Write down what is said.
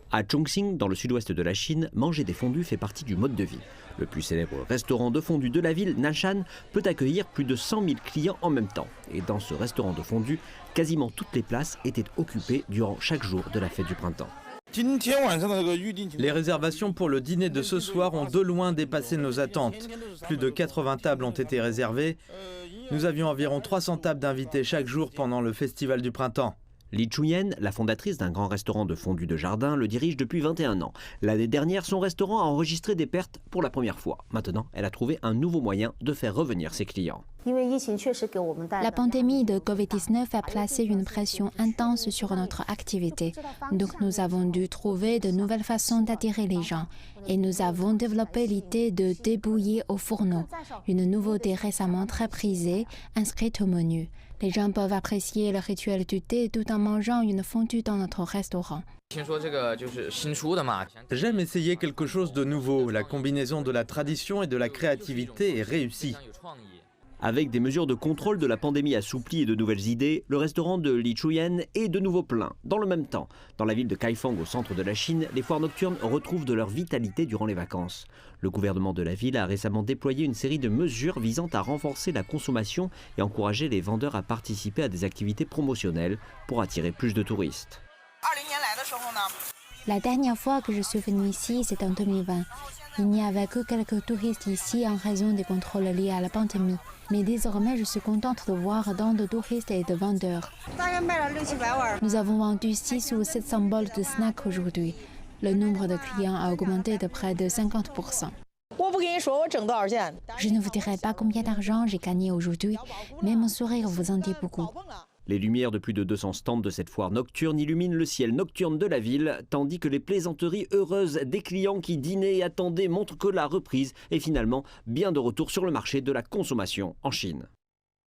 À Chongqing, dans le sud-ouest de la Chine, manger des fondus fait partie du mode de vie. Le plus célèbre restaurant de fondue de la ville, Nanshan, peut accueillir plus de 100 000 clients en même temps. Et dans ce restaurant de fondue, quasiment toutes les places étaient occupées durant chaque jour de la fête du printemps. Les réservations pour le dîner de ce soir ont de loin dépassé nos attentes. Plus de 80 tables ont été réservées. Nous avions environ 300 tables d'invités chaque jour pendant le festival du printemps. Li Chuyen, la fondatrice d'un grand restaurant de fondue de jardin, le dirige depuis 21 ans. L'année dernière, son restaurant a enregistré des pertes pour la première fois. Maintenant, elle a trouvé un nouveau moyen de faire revenir ses clients. La pandémie de Covid-19 a placé une pression intense sur notre activité. Donc nous avons dû trouver de nouvelles façons d'attirer les gens. Et nous avons développé l'idée de débouiller au fourneau, une nouveauté récemment très prisée, inscrite au menu. Les gens peuvent apprécier le rituel du thé tout en mangeant une fondue dans notre restaurant. J'aime essayer quelque chose de nouveau. La combinaison de la tradition et de la créativité est réussie. Avec des mesures de contrôle de la pandémie assouplies et de nouvelles idées, le restaurant de Li Chuyen est de nouveau plein. Dans le même temps, dans la ville de Kaifeng, au centre de la Chine, les foires nocturnes retrouvent de leur vitalité durant les vacances. Le gouvernement de la ville a récemment déployé une série de mesures visant à renforcer la consommation et encourager les vendeurs à participer à des activités promotionnelles pour attirer plus de touristes. La dernière fois que je suis venue ici, c'est en 2020. Il n'y avait que quelques touristes ici en raison des contrôles liés à la pandémie. Mais désormais, je suis contente de voir tant de touristes et de vendeurs. Nous avons vendu 6 ou 700 bols de snacks aujourd'hui. Le nombre de clients a augmenté de près de 50%. Je ne vous dirai pas combien d'argent j'ai gagné aujourd'hui, mais mon sourire vous en dit beaucoup. Les lumières de plus de 200 stands de cette foire nocturne illuminent le ciel nocturne de la ville, tandis que les plaisanteries heureuses des clients qui dînaient et attendaient montrent que la reprise est finalement bien de retour sur le marché de la consommation en Chine.